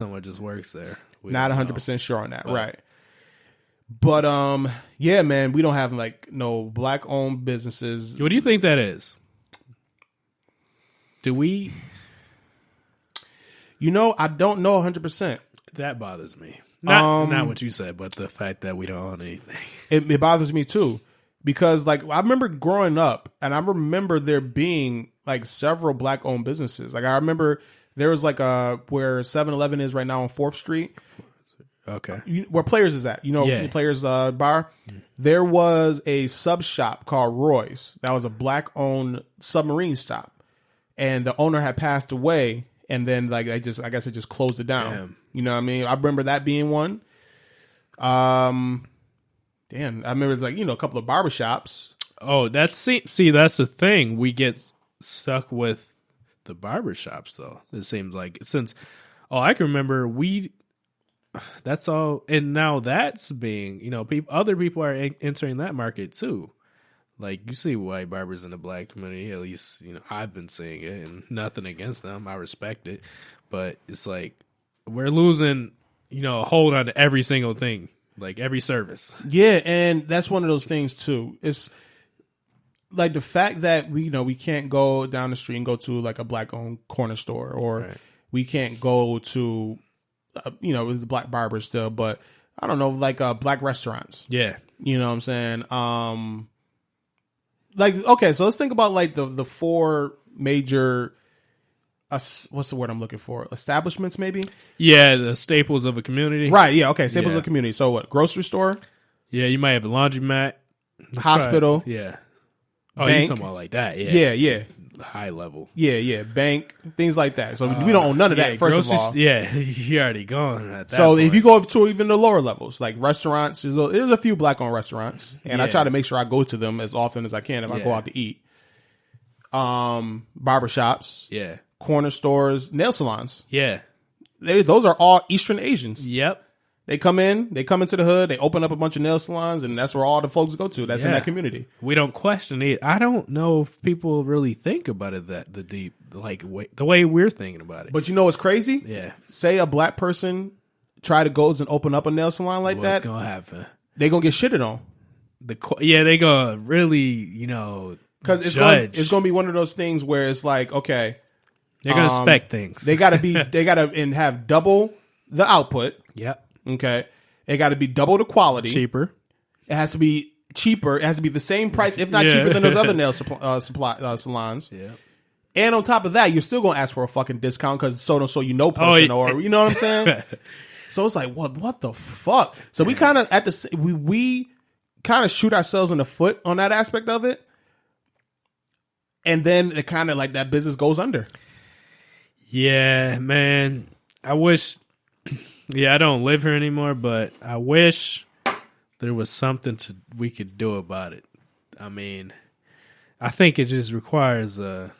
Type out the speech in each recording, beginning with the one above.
someone just works there. Not 100% sure on that, right? But yeah, man, we don't have like no black-owned businesses. What do you think that is? Do we? I don't know 100%. That bothers me. Not what you said, but the fact that we don't own anything. It bothers me too, because like I remember growing up, and I remember there being like several black-owned businesses. Like I remember there was like where 7-Eleven is right now on 4th Street. Okay. Where Players is at, Players bar. There was a sub shop called Roy's. That was a black-owned submarine stop, and the owner had passed away. And then, like, I guess it just closed it down. Damn. You know what I mean? I remember that being one. I remember like a couple of barbershops. Oh, that's the thing. We get stuck with the barbershops, though. It seems like I can remember that's all, and now that's being other people are entering that market too. Like, you see white barbers in the black community, at least, I've been seeing it, and nothing against them. I respect it. But it's like, we're losing, a hold on to every single thing, like every service. Yeah, and that's one of those things, too. It's like the fact that we can't go down the street and go to like a black-owned corner store, or we can't go to, it's black barbers still, but I don't know, like black restaurants. Yeah. You know what I'm saying? Like, okay, so let's think about like the 4 major, what's the word I'm looking for? Establishments, maybe? Yeah, the staples of a community. Right, yeah, okay, staples of a community. So what, grocery store? Yeah, you might have a laundromat. Hospital. Yeah. Oh, bank. you're talking about like that, yeah. Yeah. High level. Yeah, bank, things like that. So we don't own none of that, first of all. Yeah, you're already gone at that So point. if you go to even the lower levels, like restaurants, there's a few black-owned restaurants, and I try to make sure I go to them as often as I can if I go out to eat. Barbershops. Yeah. Corner stores, nail salons. Yeah. Those are all Eastern Asians. Yep. They come into the hood, they open up a bunch of nail salons, and that's where all the folks go to. That's in that community. We don't question it. I don't know if people really think about it the way we're thinking about it. But you know what's crazy? Yeah. Say a black person try to go and open up a nail salon like that. What's going to happen? They going to get shitted on. They going to really, because it's going to be one of those things where it's like, okay, they're going to spec things. They got to have double the output. Yep. Okay. It got to be double the quality. Cheaper. It has to be cheaper. It has to be the same price, if not cheaper than those other nail salons. Yeah. And on top of that, you're still going to ask for a fucking discount because person, or you know what I'm saying? So it's like, what the fuck? So we kind of we kind of shoot ourselves in the foot on that aspect of it. And then it kind of like that business goes under. Yeah, man. I wish. Yeah, I don't live here anymore, but I wish there was something we could do about it. I mean, I think it just requires a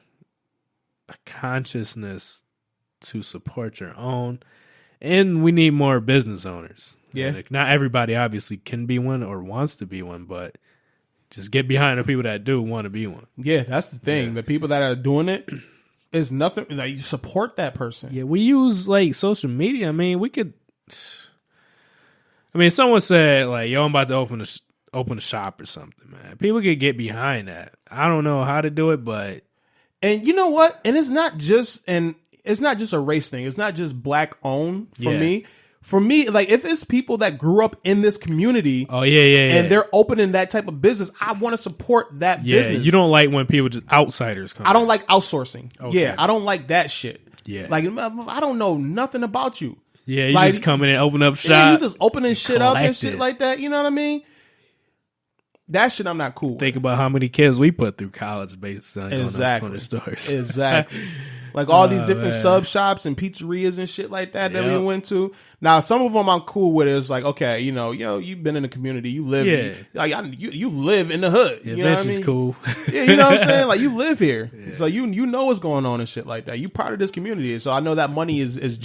consciousness to support your own, and we need more business owners. Yeah, like, not everybody obviously can be one or wants to be one, but just get behind the people that do want to be one. Yeah, that's the thing. Yeah. The people that are doing it. Is nothing like you support that person. Yeah, we use like social media. I mean, we could. I mean, someone said like, "Yo, I'm about to open a shop or something." Man, people could get behind that. I don't know how to do it, but you know what? And it's not just a race thing. It's not just black owned for me. For me, like if it's people that grew up in this community, and they're opening that type of business, I want to support that business. You don't like when people just outsiders come. I don't like outsourcing. Okay. Yeah, I don't like that shit. Yeah, like I don't know nothing about you. Yeah, you just come in and open up shop. Yeah, you just opening shit up and shit like that. You know what I mean? That shit I'm not cool with. Think about how many kids we put through college based on those corner stores. Exactly. Like all these different sub shops and pizzerias and shit like that we went to. Now, some of them I'm cool with. It's like, okay, you've been in the community. You live, you live in the hood. You know what I mean? Cool. Yeah, you know what I'm saying? Like you live here. Yeah. So you know what's going on and shit like that. You part of this community. So I know that money is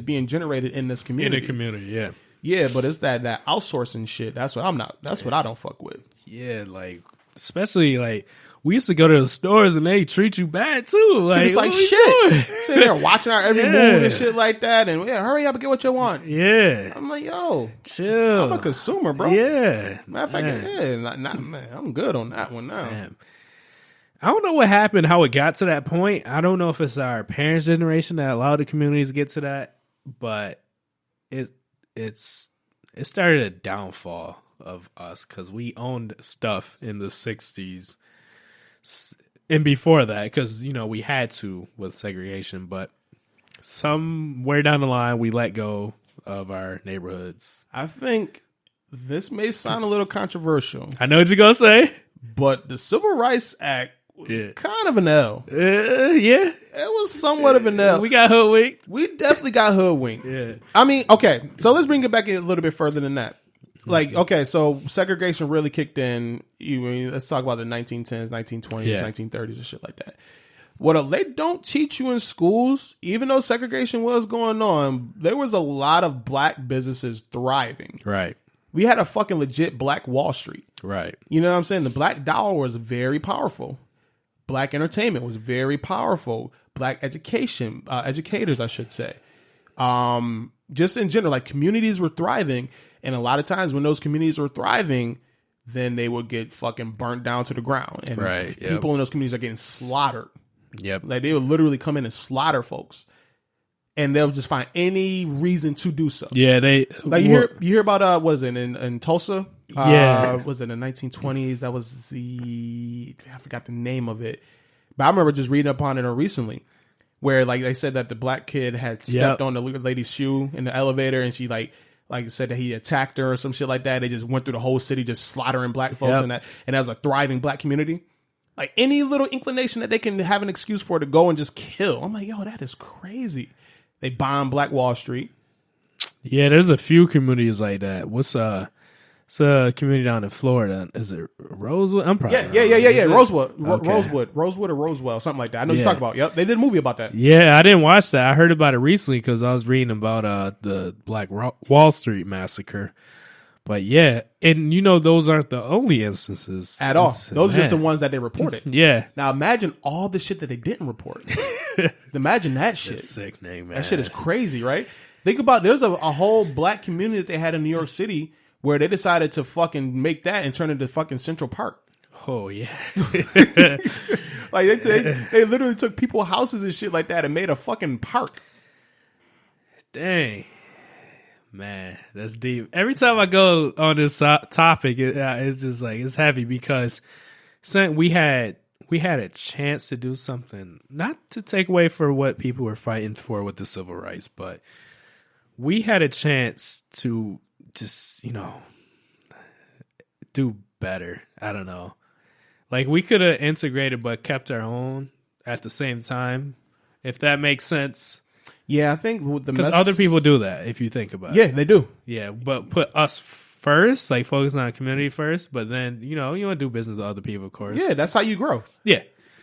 being generated in this community. In the community, yeah. Yeah, but it's that outsourcing shit. That's what I'm not. That's what I don't fuck with. Yeah, like especially like we used to go to the stores and they treat you bad too. Like, it's like shit. Sitting there watching our every move and shit like that, and hurry up and get what you want. Yeah, I'm like, yo, chill. I'm a consumer, bro. Yeah, matter of fact, man, I'm good on that one now. Man. I don't know what happened, how it got to that point. I don't know if it's our parents' generation that allowed the communities to get to that, but it started a downfall of us because we owned stuff in the 60s and before that because, we had to with segregation, but somewhere down the line we let go of our neighborhoods. I think this may sound a little controversial. I know what you're going to say. But the Civil Rights Act was kind of an L. Yeah. It was somewhat of an L. We got hoodwinked. We definitely got hoodwinked. Yeah. I mean, okay, so let's bring it back a little bit further than that. Like, okay, so segregation really kicked in. Let's talk about the 1910s, 1920s, 1930s and shit like that. What they don't teach you in schools, even though segregation was going on, there was a lot of black businesses thriving. Right. We had a fucking legit Black Wall Street. Right. You know what I'm saying? The black dollar was very powerful. Black entertainment was very powerful. Black educators, I should say. Just in general, like communities were thriving. And a lot of times when those communities were thriving, then they would get fucking burnt down to the ground. And people in those communities are getting slaughtered. Yep. Like they would literally come in and slaughter folks. And they'll just find any reason to do so. Yeah, they like you hear about what is it in Tulsa? Was it in the 1920s? That was I forgot the name of it, but I remember just reading upon it recently, where like they said that the black kid had stepped on the lady's shoe in the elevator, and she like said that he attacked her or some shit like that. They just went through the whole city just slaughtering black folks, and that was a thriving black community. Like any little inclination that they can have an excuse for to go and just kill. I'm like, yo, that is crazy. They bombed Black Wall Street. Yeah, there's a few communities like that. It's a community down in Florida. Is it Rosewood? I'm probably yeah. Rosewood, Rosewood or Roswell, something like that. I know you're talking about. Yep, they did a movie about that. Yeah, I didn't watch that. I heard about it recently because I was reading about the Black Wall Street massacre. But yeah, and those aren't the only instances at all. Those are just the ones that they reported. Yeah. Now imagine all the shit that they didn't report. Imagine that shit. That's sickening, man. That shit is crazy, right? Think about there's a whole black community that they had in New York City where they decided to fucking make that and turn it into fucking Central Park. Oh yeah. Like they literally took people's houses and shit like that and made a fucking park. Dang. Man, that's deep. Every time I go on this topic, it's just like it's heavy because we had a chance to do something, not to take away for what people were fighting for with the civil rights, but we had a chance to just do better. I don't know, like we could have integrated but kept our own at the same time, if that makes sense. Yeah, I think because other people do that. If you think about it, yeah, they do. Yeah, but put us first, like focus on our community first. But then you want to do business with other people, of course. Yeah, that's how you grow. Yeah,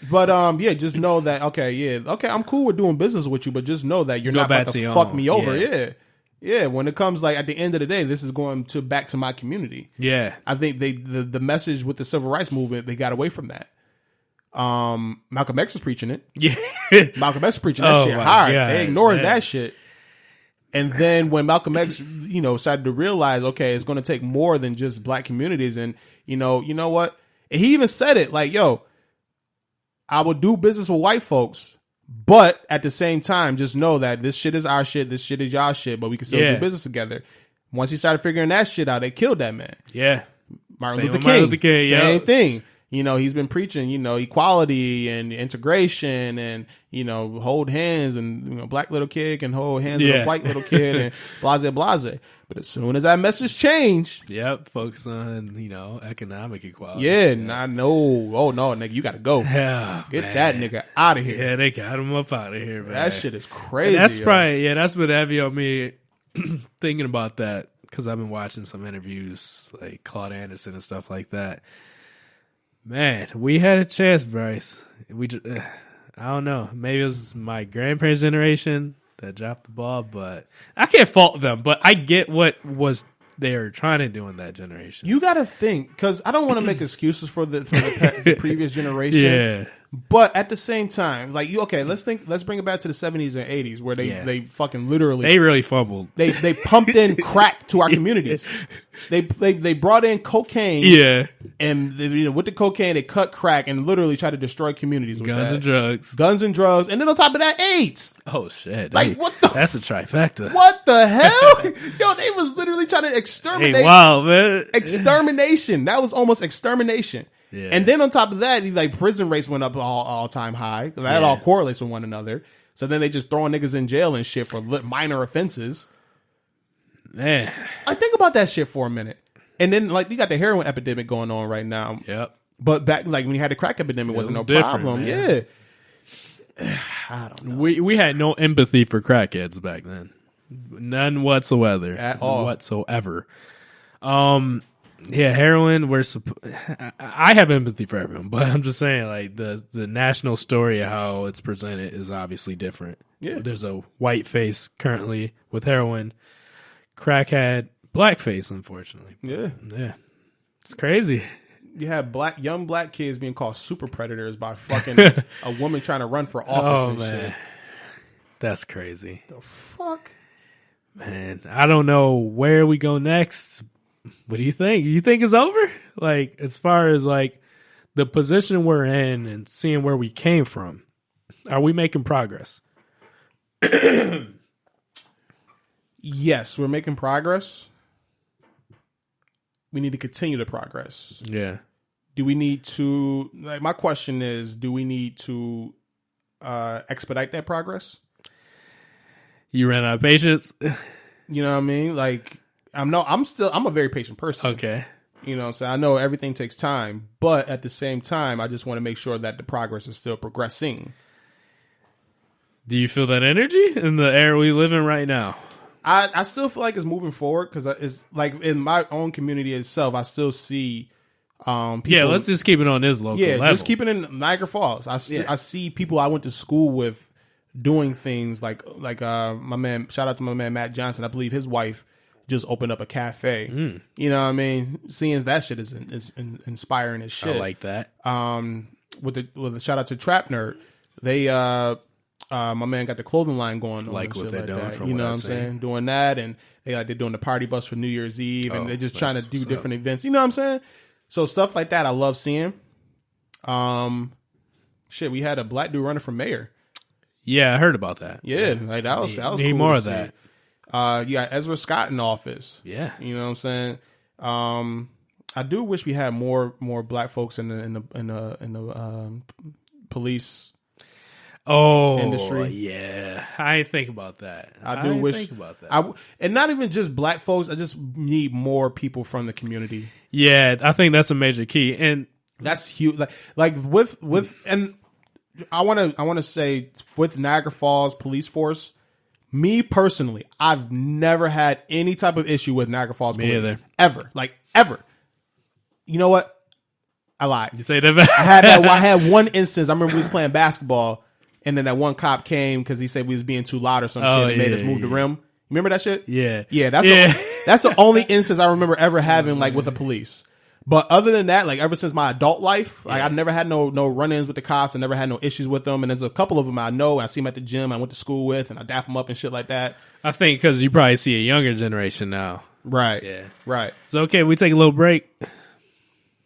but just know that okay, I'm cool with doing business with you, but just know that you're not about to fuck me over. Yeah. When it comes like at the end of the day, this is going back to my community. Yeah, I think the message with the civil rights movement, they got away from that. Malcolm X was preaching it. Yeah. Malcolm X was preaching that shit hard. God, they ignored that shit. And then when Malcolm X, started to realize, okay, it's going to take more than just black communities. And, you know what? And he even said it like, yo, I will do business with white folks, but at the same time, just know that this shit is our shit. This shit is y'all shit, but we can still do business together. Once he started figuring that shit out, they killed that man. Yeah. Martin Luther King. Same thing. He's been preaching, equality and integration and, hold hands and, black little kid can hold hands with a white little kid and blase. But as soon as that message changed. Yep. Focus on, economic equality. Yeah. I know. Oh, no, nigga, you got to go. Yeah, Get that nigga out of here. Yeah, they got him up out of here, man. That shit is crazy. And that's probably, that's been heavy on me thinking about that because I've been watching some interviews like Claude Anderson and stuff like that. Man, we had a chance, Bryce. I don't know. Maybe it was my grandparents' generation that dropped the ball, but I can't fault them. But I get what was they are trying to do in that generation. You got to think, because I don't want to make excuses for the previous generation. Yeah. But at the same time, like let's bring it back to the 70s and 80s where they fucking literally they really fumbled. They pumped in crack to our communities. They brought in cocaine. Yeah. And with the cocaine they cut crack and literally tried to destroy communities with Guns and drugs. Guns and drugs. And then on top of that, AIDS. Oh shit. Like that's a trifecta. What the hell? Yo, they was literally trying to exterminate. Hey, wow, man. Extermination. That was almost extermination. Yeah. And then on top of that, like prison rates went up all time high. That all correlates with one another. So then they just throwing niggas in jail and shit for minor offenses. Man, I think about that shit for a minute. And then like you got the heroin epidemic going on right now. Yep. But back like when you had the crack epidemic, wasn't no problem. Man. Yeah. I don't know. We had no empathy for crackheads back then. None whatsoever. At all. Whatsoever. Yeah, heroin. I have empathy for everyone, but I'm just saying, like the national story of how it's presented is obviously different. Yeah, there's a white face currently with heroin, crackhead, black face, unfortunately. Yeah, it's crazy. You have young black kids being called super predators by fucking a woman trying to run for office and shit. That's crazy. The fuck, man. I don't know where we go next. What do you think? You think it's over? Like, as far as like the position we're in and seeing where we came from, are we making progress? Yes, we're making progress. We need to continue the progress. Yeah. Do we need to, like, my question is, do we need to expedite that progress? You ran out of patience? You know what I mean? Like, I'm a very patient person. Okay. You know what I'm saying? I know everything takes time, but at the same time, I just want to make sure that the progress is still progressing. Do you feel that energy in the air we live in right now? I still feel like it's moving forward because it's like in my own community itself, I still see people. Yeah, let's just keep it on this local level. Just keep it in Niagara Falls. I see people I went to school with doing things like my man, shout out to my man Matt Johnson. I believe his wife just opened up a cafe. You know what I mean? Seeing that shit is inspiring as shit. I like that. With a shout out to Trap Nerd, they my man got the clothing line going on. Like what they're doing, you know what I'm saying? Doing that, and they're doing the party bus for New Year's Eve, and they're just trying to do different events. You know what I'm saying? So stuff like that, I love seeing. Shit, we had a black dude running for mayor. Yeah, I heard about that. Yeah, like that was need cool more to of see. that. You got Ezra Scott in office. Yeah, you know what I'm saying. I do wish we had more black folks in the police. Industry. Yeah, I ain't think about that. I do wish think about that. And not even just black folks. I just need more people from the community. Yeah, I think that's a major key, and that's huge. Like with and I want to say with Niagara Falls police force. Me personally, I've never had any type of issue with Niagara Falls police. Either. Ever. Like ever. You know what? I lied. You say that? I had one instance. I remember we was playing basketball. And then that one cop came because he said we was being too loud or some shit and made us move the rim. Remember that shit? Yeah. Yeah, that's the only instance I remember ever having like with the police. But other than that, like ever since my adult life, like I've never had no run-ins with the cops. I never had no issues with them. And there's a couple of them I know. I see them at the gym. I went to school with, and I dap them up and shit like that. I think because you probably see a younger generation now. Right. Yeah. Right. So okay, we take a little break.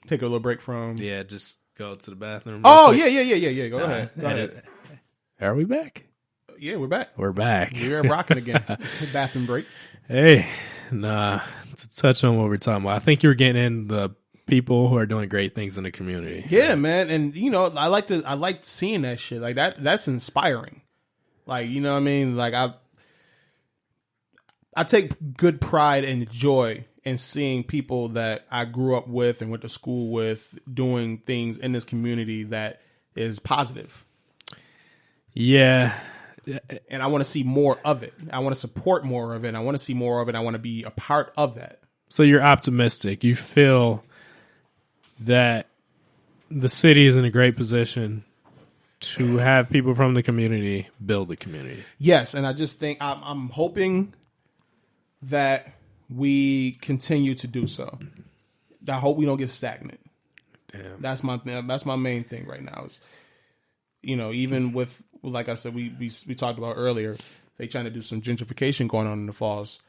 Take a little break from. Yeah, just go to the bathroom. Oh yeah. Go ahead. Are we back? Yeah, we're back. We're back. We're rocking again. Bathroom break. Hey, to touch on what we're talking about, I think you're getting in the people who are doing great things in the community. Yeah, man. And you know, I like seeing that shit. Like that's inspiring. Like, you know what I mean? Like I take good pride and joy in seeing people that I grew up with and went to school with doing things in this community that is positive. Yeah. And I want to see more of it. I want to support more of it. I want to see more of it. I want to be a part of that. So you're optimistic. You feel that the city is in a great position to have people from the community build the community. Yes, and I just think I'm hoping that we continue to do so. I hope we don't get stagnant. Damn. That's my main thing right now. Is, even with, like I said, we talked about earlier, they trying to do some gentrification going on in the falls.